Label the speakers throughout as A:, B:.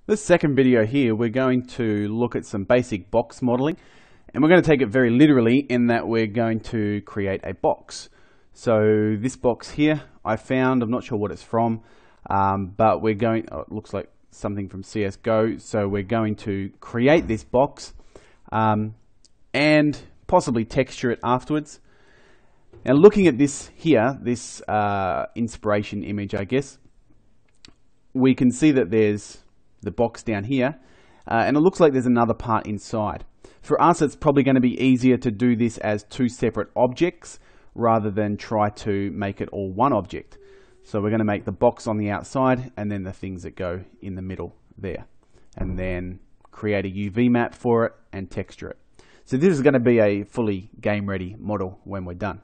A: This second video here, we're going to look at some basic box modeling, and we're going to take it very literally in that we're going to create a box. So this box here I found, I'm not sure what it's from, but we're going, it looks like something from CSGO, so we're going to create this box and possibly texture it afterwards. Now looking at this here, this inspiration image I guess, we can see that there's the box down here, and it looks like there's another part inside. For us, it's probably going to be easier to do this as two separate objects rather than try to make it all one object. So we're going to make the box on the outside and then the things that go in the middle there, and then create a UV map for it and texture it. So this is going to be a fully game ready model when we're done.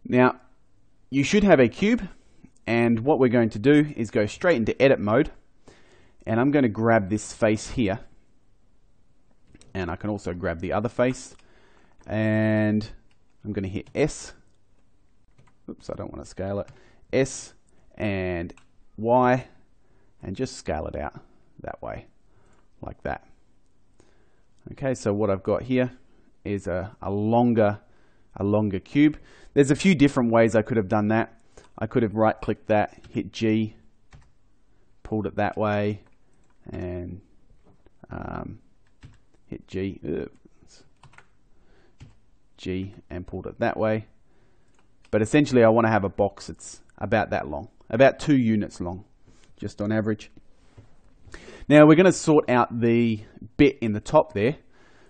A: Now you should have a cube, and what we're going to do is go straight into edit mode, and I'm going to grab this face here, and I can also grab the other face, and I'm going to hit S. Oops, I don't want to scale it. S and Y, and just scale it out that way, like that. Okay, so what I've got here is a longer cube. There's a few different ways I could have done that. I could have right clicked that, hit G, pulled it that way, and hit G, G, and pulled it that way. But essentially I want to have a box that's about that long, about 2 units long, just on average. Now we're going to sort out the bit in the top there.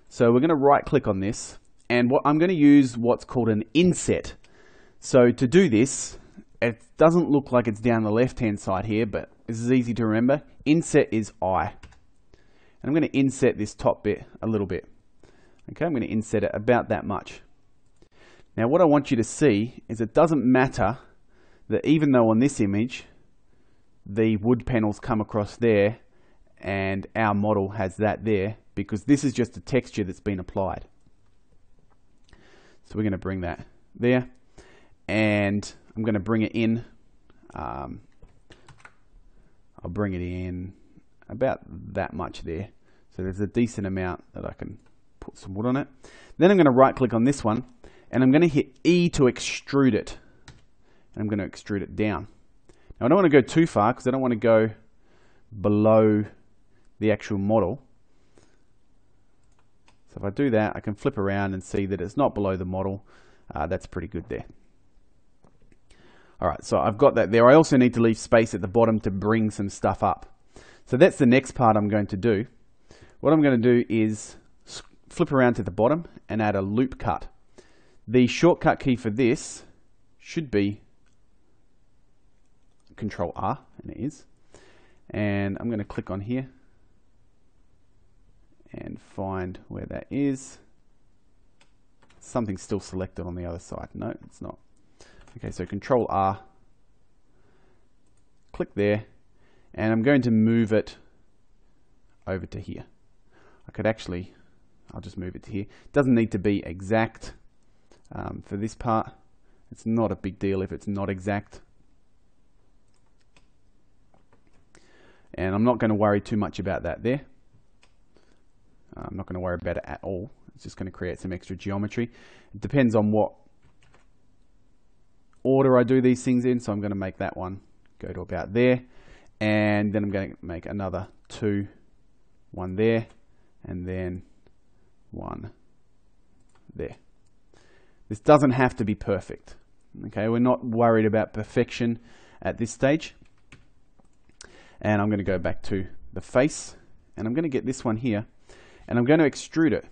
A: So we're going to right click on this, and I'm going to use what's called an inset. So to do this, it doesn't look like it's down the left hand side here, but this is easy to remember. Inset is I. And I'm going to inset this top bit a little bit. Okay, I'm going to inset it about that much. Now what I want you to see is it doesn't matter that even though on this image the wood panels come across there and our model has that there, because this is just a texture that's been applied. So we're going to bring that there, and I'm going to bring it in. I'll bring it in about that much there. So there's a decent amount that I can put some wood on it. Then I'm going to right click on this one, and I'm going to hit E to extrude it. And I'm going to extrude it down. Now I don't want to go too far because I don't want to go below the actual model. So if I do that, I can flip around and see that it's not below the model. That's pretty good there. Alright, so I've got that there. I also need to leave space at the bottom to bring some stuff up. So that's the next part I'm going to do. What I'm going to do is flip around to the bottom and add a loop cut. The shortcut key for this should be Control R, and it is. And I'm going to click on here and find where that is. Something's still selected on the other side. No, it's not. Okay, so Control R, click there, and I'm going to move it over to here. I could actually, I'll just move it to here. It doesn't need to be exact for this part. It's not a big deal if it's not exact. And I'm not going to worry too much about that there. I'm not going to worry about it at all. It's just going to create some extra geometry. It depends on what order I do these things in, so I'm going to make that one go to about there, and then I'm going to make another 2, one there, and then one there. This doesn't have to be perfect. Okay, we're not worried about perfection at this stage. And I'm going to go back to the face, and I'm going to get this one here, and I'm going to extrude it.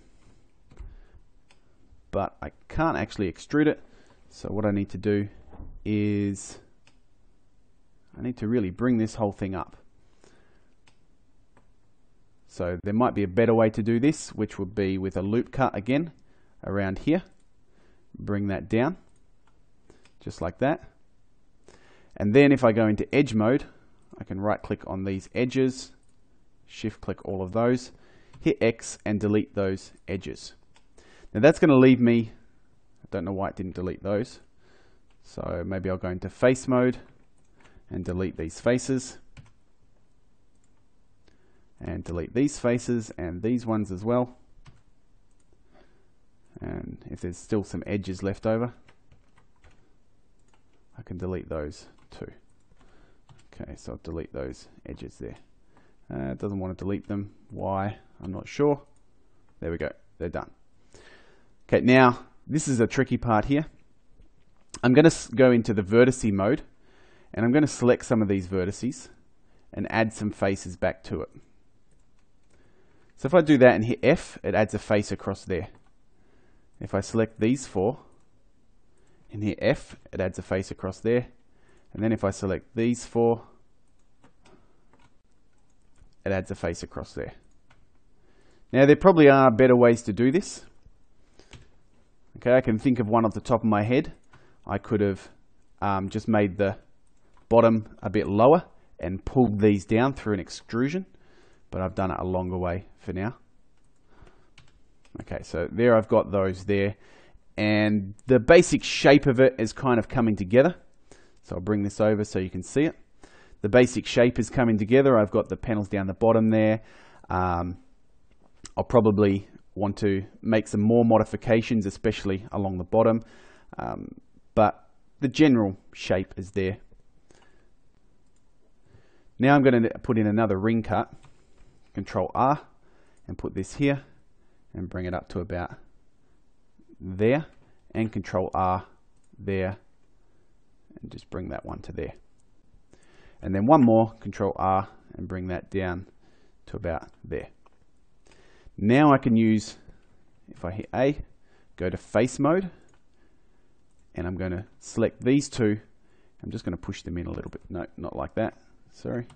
A: But I can't actually extrude it, so what I need to do is I need to really bring this whole thing up. So there might be a better way to do this, which would be with a loop cut again around here. Bring that down just like that. And then if I go into edge mode, I can right click on these edges, shift click all of those, hit X and delete those edges. Now that's going to leave me, I don't know why it didn't delete those. So maybe I'll go into face mode and delete these faces. and delete these faces and these ones as well. And if there's still some edges left over, I can delete those too. Okay, so I'll delete those edges there. It doesn't want to delete them. Why? I'm not sure. There we go. They're done. Okay, now this is a tricky part here. I'm going to go into the vertice mode, and I'm going to select some of these vertices and add some faces back to it. So if I do that and hit F, it adds a face across there. If I select these four and hit F, it adds a face across there. And then if I select these four, it adds a face across there. Now there probably are better ways to do this. Okay, I can think of one off the top of my head. I could have just made the bottom a bit lower and pulled these down through an extrusion, but I've done it a longer way for now. Okay, so there I've got those there, and the basic shape of it is kind of coming together. So I'll bring this over so you can see it. The basic shape is coming together. I've got the panels down the bottom there. I'll probably want to make some more modifications, especially along the bottom, but the general shape is there. Now I'm going to put in another ring cut, Control R, and put this here and bring it up to about there, and Control R there, and just bring that one to there. And then one more, Control R, and bring that down to about there. Now I can use, if I hit A, go to face mode, and I'm going to select these two. I'm just going to push them in a little bit. No, not like that. Sorry.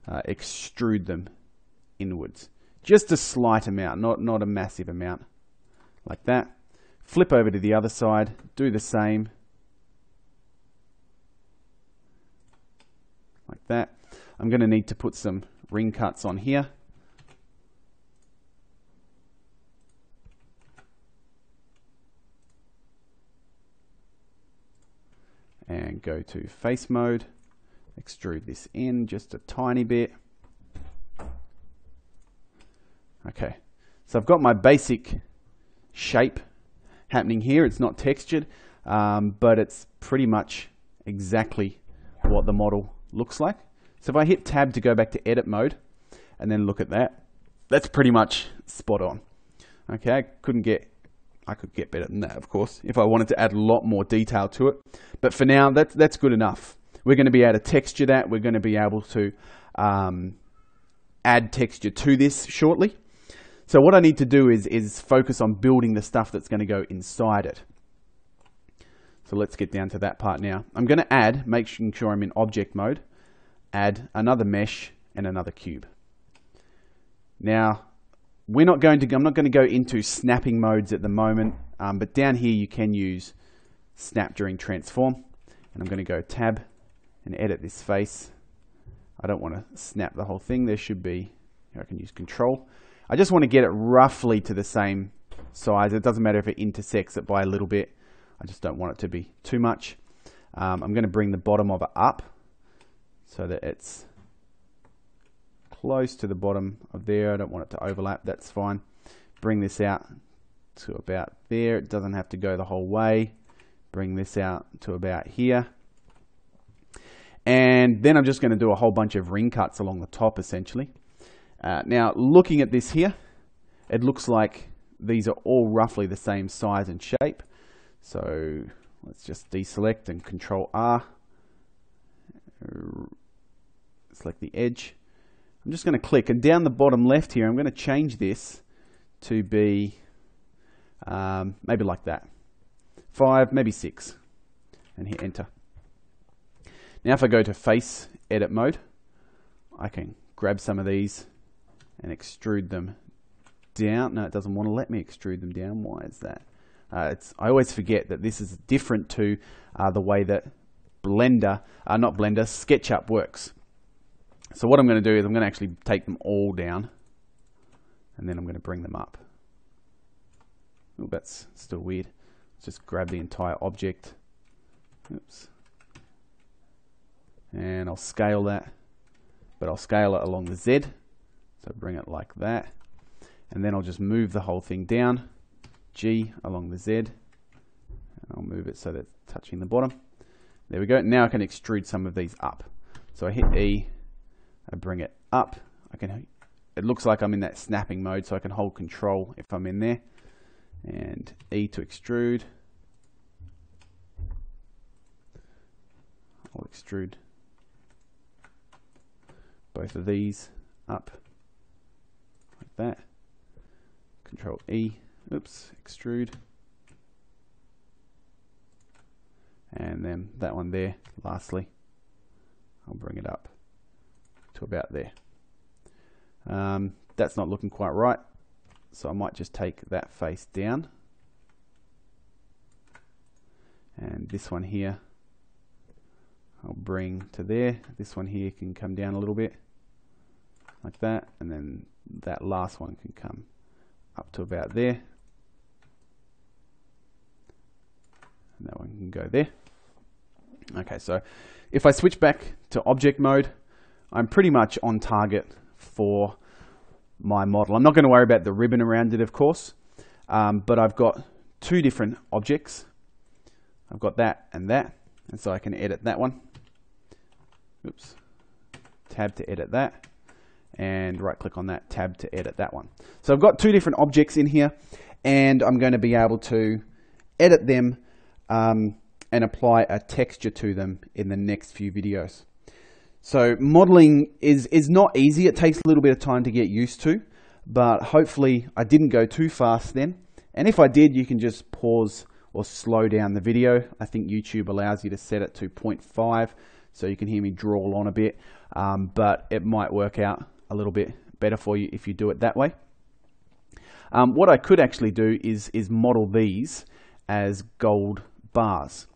A: Extrude them inwards. Just a slight amount, not a massive amount. Like that. Flip over to the other side. Do the same. Like that. I'm going to need to put some ring cuts on here. And go to face mode, extrude this in just a tiny bit. Okay, so I've got my basic shape happening here. It's not textured, but it's pretty much exactly what the model looks like. So if I hit tab to go back to edit mode and then look at that, that's pretty much spot on. Okay, I could get better than that, of course, if I wanted to add a lot more detail to it. But for now, that's good enough. We're going to be able to texture that. We're going to be able to add texture to this shortly. So what I need to do is focus on building the stuff that's going to go inside it. So let's get down to that part now. I'm going to add, making sure I'm in object mode, add another mesh and another cube. Now, I'm not going to go into snapping modes at the moment, but down here you can use snap during transform. And I'm going to go tab and edit this face. I don't want to snap the whole thing. There should be, I can use control. I just want to get it roughly to the same size. It doesn't matter if it intersects it by a little bit. I just don't want it to be too much. I'm going to bring the bottom of it up so that it's close to the bottom of there. I don't want it to overlap. That's fine. Bring this out to about there. It doesn't have to go the whole way. Bring this out to about here. And then I'm just going to do a whole bunch of ring cuts along the top, essentially. Now, looking at this here, it looks like these are all roughly the same size and shape. So let's just deselect and Control R. Select the edge. I'm just going to click, and down the bottom left here, I'm going to change this to be maybe like that. 5, maybe 6, and hit enter. Now if I go to face edit mode, I can grab some of these and extrude them down. No, it doesn't want to let me extrude them down. Why is that? I always forget that this is different to the way that SketchUp works. So what I'm going to do is I'm going to actually take them all down, and then I'm going to bring them up. Oh, that's still weird. Let's just grab the entire object. Oops. And I'll scale that, but I'll scale it along the Z. So bring it like that. And then I'll just move the whole thing down, G along the Z. And I'll move it so that it's touching the bottom. There we go. Now I can extrude some of these up. So I hit E, I bring it up. It looks like I'm in that snapping mode, so I can hold Control if I'm in there. And E to extrude. I'll extrude both of these up like that. Control E, oops, extrude. And then that one there, lastly, I'll bring it up to about there. That's not looking quite right, so I might just take that face down. And this one here, I'll bring to there. This one here can come down a little bit, like that. And then that last one can come up to about there. And that one can go there. Okay, so if I switch back to object mode, I'm pretty much on target for my model. I'm not going to worry about the ribbon around it, of course, but I've got two different objects. I've got that, and so I can edit that one. Oops. Tab to edit that, and right click on that, tab to edit that one. So I've got two different objects in here, and I'm going to be able to edit them and apply a texture to them in the next few videos. So modeling is not easy. It takes a little bit of time to get used to, but hopefully I didn't go too fast then. And if I did, you can just pause or slow down the video. I think YouTube allows you to set it to 0.5, so you can hear me drawl on a bit, but it might work out a little bit better for you if you do it that way. What I could actually do is model these as gold bars.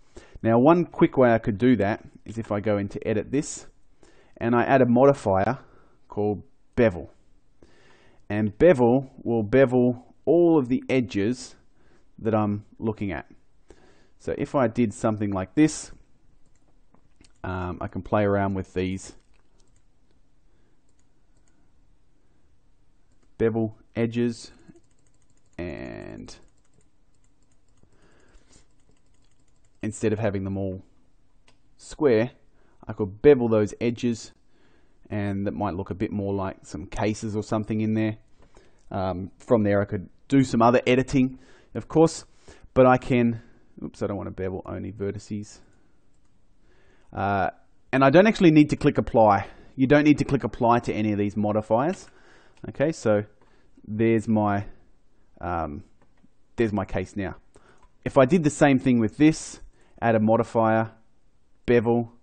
A: Now, one quick way I could do that is if I go into edit this, and I add a modifier called Bevel. And Bevel will bevel all of the edges that I'm looking at. So if I did something like this, I can play around with these bevel edges, and instead of having them all square, I could bevel those edges, and that might look a bit more like some cases or something in there. From there I could do some other editing, of course, but I can, oops, I don't want to bevel only vertices. And I don't actually need to click apply. You don't need to click apply to any of these modifiers. Okay, so there's my case now. If I did the same thing with this, add a modifier, bevel,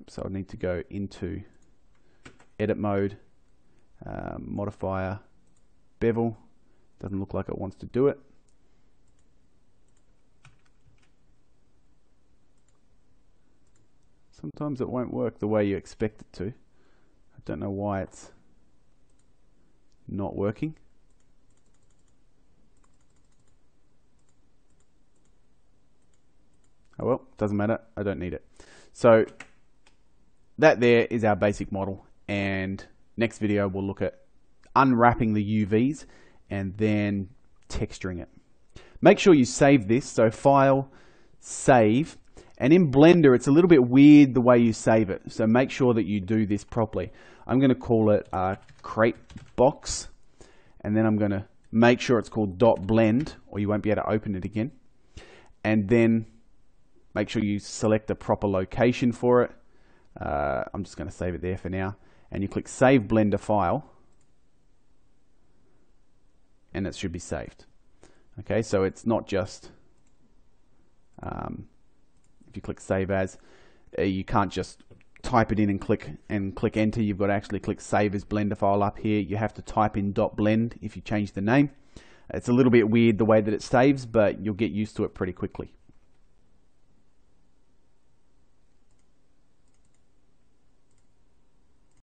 A: so I need to go into edit mode, modifier, bevel, doesn't look like it wants to do it. Sometimes it won't work the way you expect it to. I don't know why it's not working. Oh well, doesn't matter, I don't need it. So that there is our basic model, and next video we'll look at unwrapping the UVs and then texturing it. Make sure you save this, so File, Save, and in Blender it's a little bit weird the way you save it, so make sure that you do this properly. I'm going to call it crate box, and then I'm going to make sure it's called .blend, or you won't be able to open it again. And then make sure you select a proper location for it. I'm just going to save it there for now, and you click Save Blender File, and it should be saved. Okay, so it's not just if you click Save As, you can't just type it in and click Enter. You've got to actually click Save as Blender File up here. You have to type in .blend if you change the name. It's a little bit weird the way that it saves, but you'll get used to it pretty quickly.